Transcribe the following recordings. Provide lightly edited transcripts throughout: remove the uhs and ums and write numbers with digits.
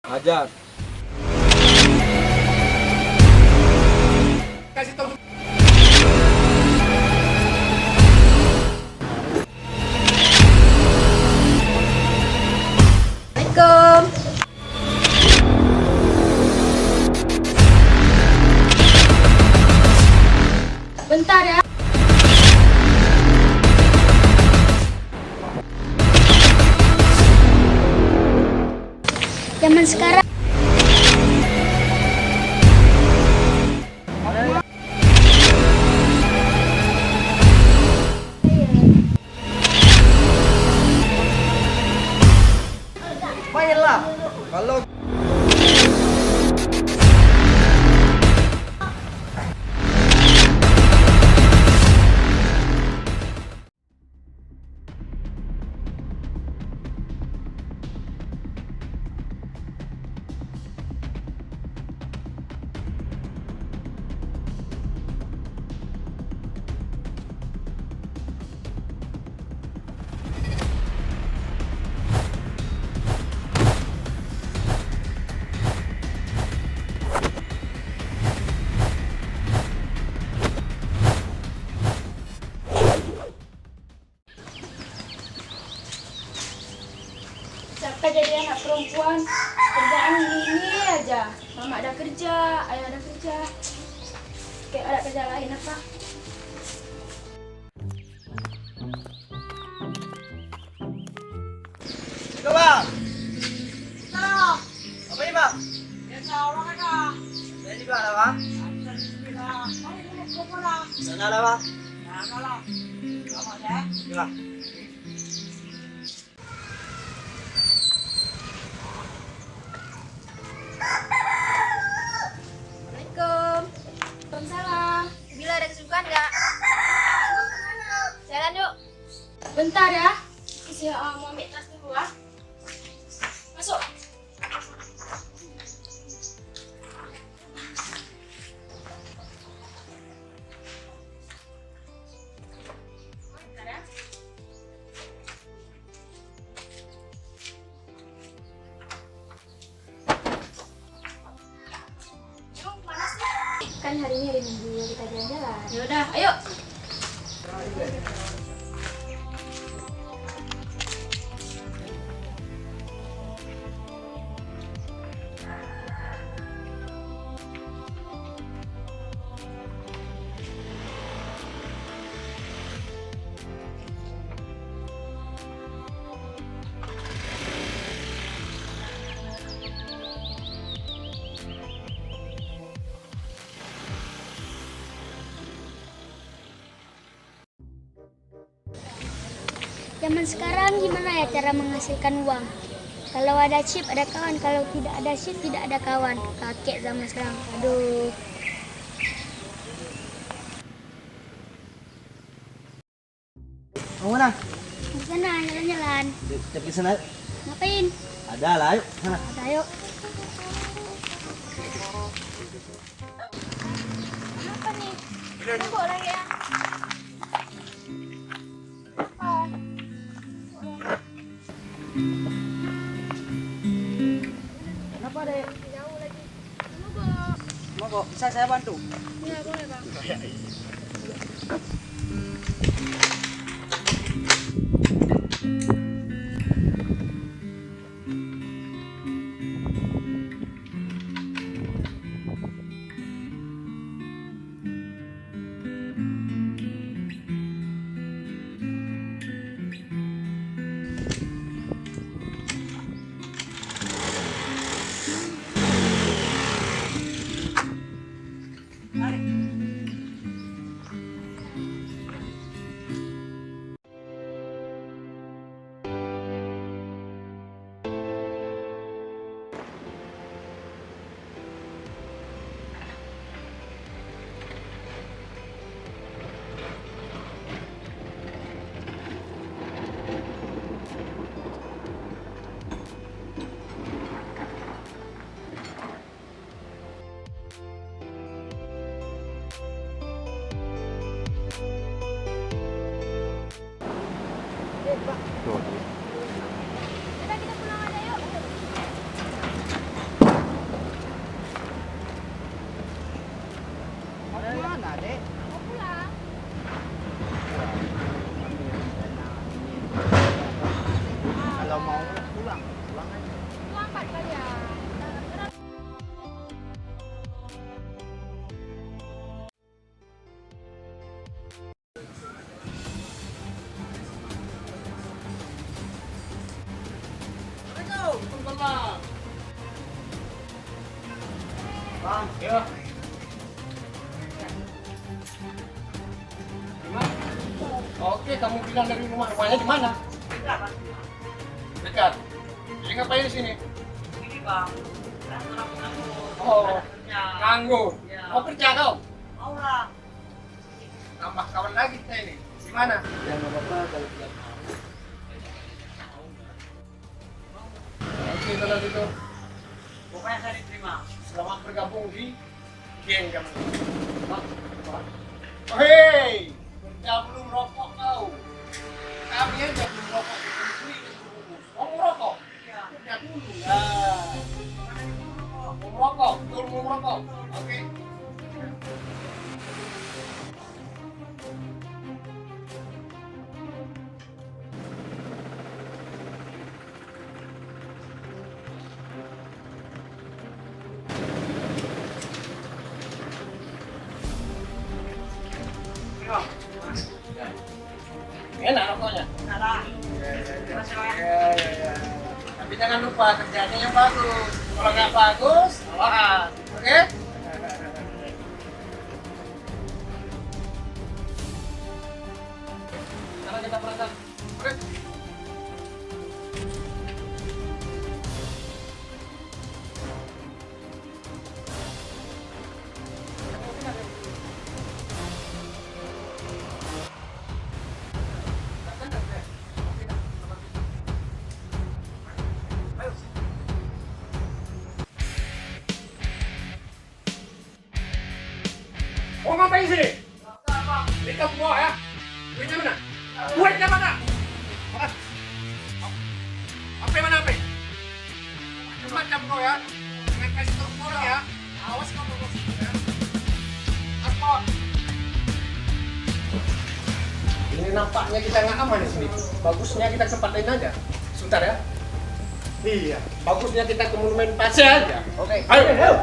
Hajar. Kasih tahu. Assalamualaikum. Bentar ya. Zaman sekarang Mainlah. Kalau siapa jadi anak perempuan kerjaan ini aja. Mama ada kerja, ayah ada kerja. Kayak ada kerja lain apa? itu bang. Halo. Apa ini bang? Biasa orang ada. Saya juga ada bang. Sana ada bang. Iya. Assalamualaikum. Waalaikumsalam. Bila ada kesibukan nggak? Jalan yuk. Bentar ya. Isi mau ambil tas dulu ah. Masuk. Bentar ya. Emang mana sih? Kan hari ini hari Minggu kita jalan-jalan. Ya udah, ayo. Zaman sekarang gimana ya cara menghasilkan uang? Kalau ada chip ada kawan, kalau tidak ada chip tidak ada kawan. Kakek zaman sekarang. Aduh. Mau mana? Di sana jalan-jalan. Di sana. Ngapain? Ada lah, yuk. Sana. Ada yuk. Apa nih? Tunggu lagi ya. Apa? Kenapa deh? Jauh lagi. Mau kok? Bisa saya bantu? Iya boleh bang. Tuh. Udah kita pulang aja yuk. Ya. Gimana? Oke, kamu bilang dari rumahnya di mana? Dekat. Jadi ngapain di sini? Ini bang. Oh, nganggur. Mau kerja kau? Mau lah. Tambah kawan lagi kita ini. Di mana? Ya nggak apa-apa kalau tidak mau. Oke, kalau gitu. Pokoknya saya diterima. Selamat bergabung di geng kami. Oh, hei, kerja belum rokok kau. Kami aja belum rokok. Mau merokok? Kerja dulu. Nah. Mau merokok? Betul mau merokok? Oke. Enak rokoknya? Nah, Ya. Tapi jangan lupa kerjanya yang bagus. Kalau nggak bagus, tolak. Oke? Sekarang kita berangkat. Oke? Mau ngapain sini? Ini kamu bawa ya? Duitnya mana? Duitnya mana? Apa mana apa? Macam kau ya? Jangan kasih tahu orang ya. Awas kamu ya. Aspot. Ini nampaknya kita nggak aman di sini. Bagusnya kita tempatin aja. Sebentar ya. Iya. Bagusnya kita ke monumen pasir aja. Oke. Ayo.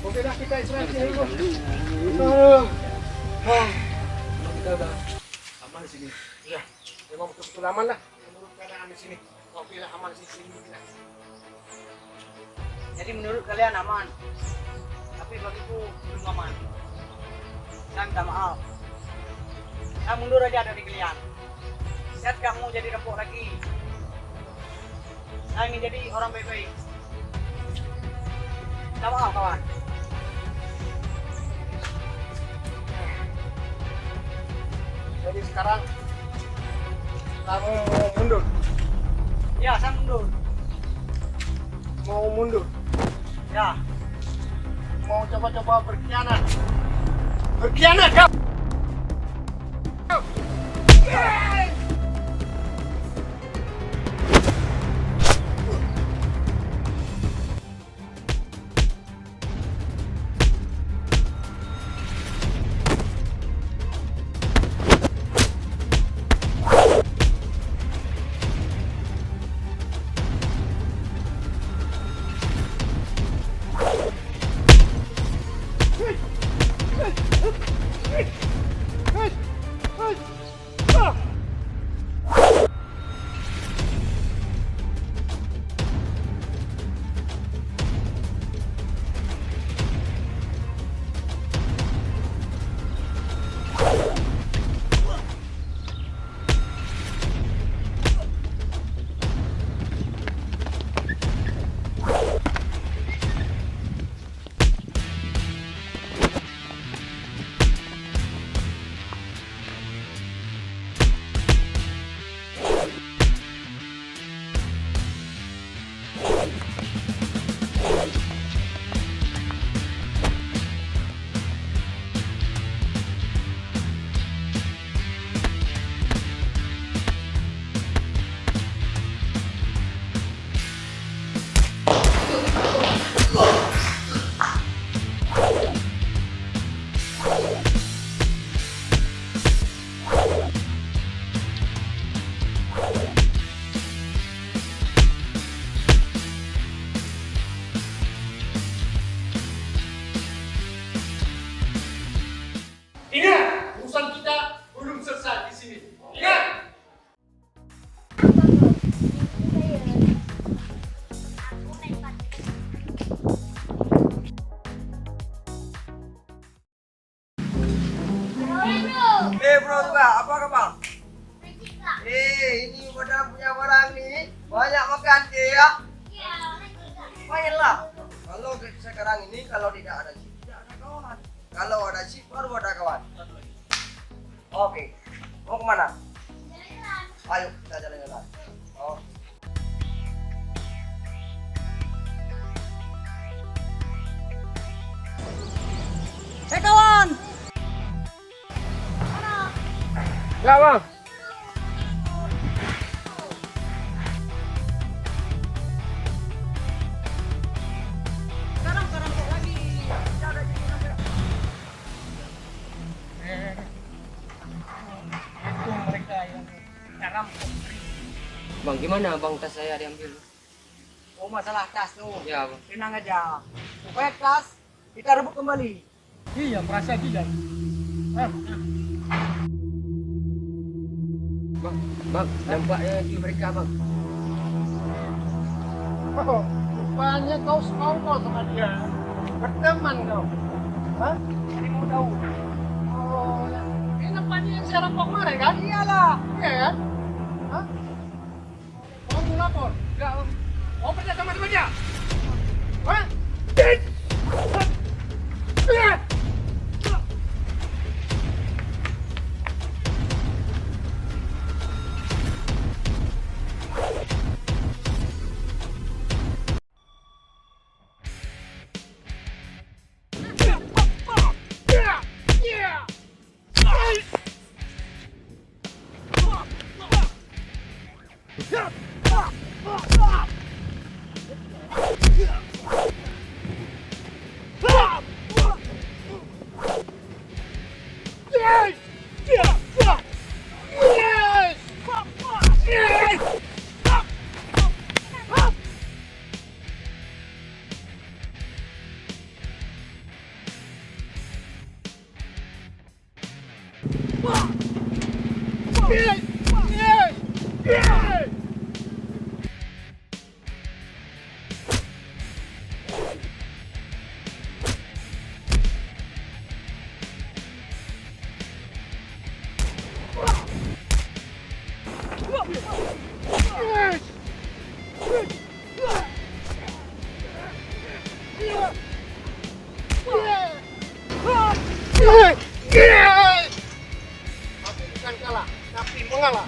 Oke dah kita istirahat dulu. Kita udah aman di sini. Ya, memang betul-betul aman lah. Menurut keadaan di sini. Oke lah aman di sini. Jadi menurut kalian aman, tapi bagiku belum aman. Saya minta maaf. Saya mundur aja dari kalian. Saya tidak mau jadi rempok lagi. Saya ingin jadi orang baik-baik. Minta maaf kawan. Jadi sekarang kamu mau mundur. Ya, saya mundur. Mau mundur. Ya. Mau coba-coba berkhianat. Berkhianat kau. Hey! ini pada punya barang nih. Banyak makan Ki ya. Mainlah. Kalau sekarang ini kalau tidak ada chip tidak ada kawan. Kalau ada chip baru ada kawan. Oke. Mau kemana? Ayo kita jalan-jalan. Oh. Kawan. Ya bang. Sekarang kok lagi. Tidak ada jadi sampai. Itu mereka yang sekarang. Bang, gimana bang tas saya diambil? Oh masalah tas tuh. Ya bang. Tenang aja. Supaya tas kita rebut kembali. Iya, merasa tidak. Bang, nampaknya di mereka bang. Oh, rupanya kau sekongkol sama dia. Berteman kau. Hah? Jadi mau tahu. Oh, ya. Ini nampaknya yang saya rampok kemarin kan? Iyalah. Iya kan? Hah? Kau mau lapor? Enggak. Kau kerja sama dia? Hah? Aku bukan kalah, tapi mengalah.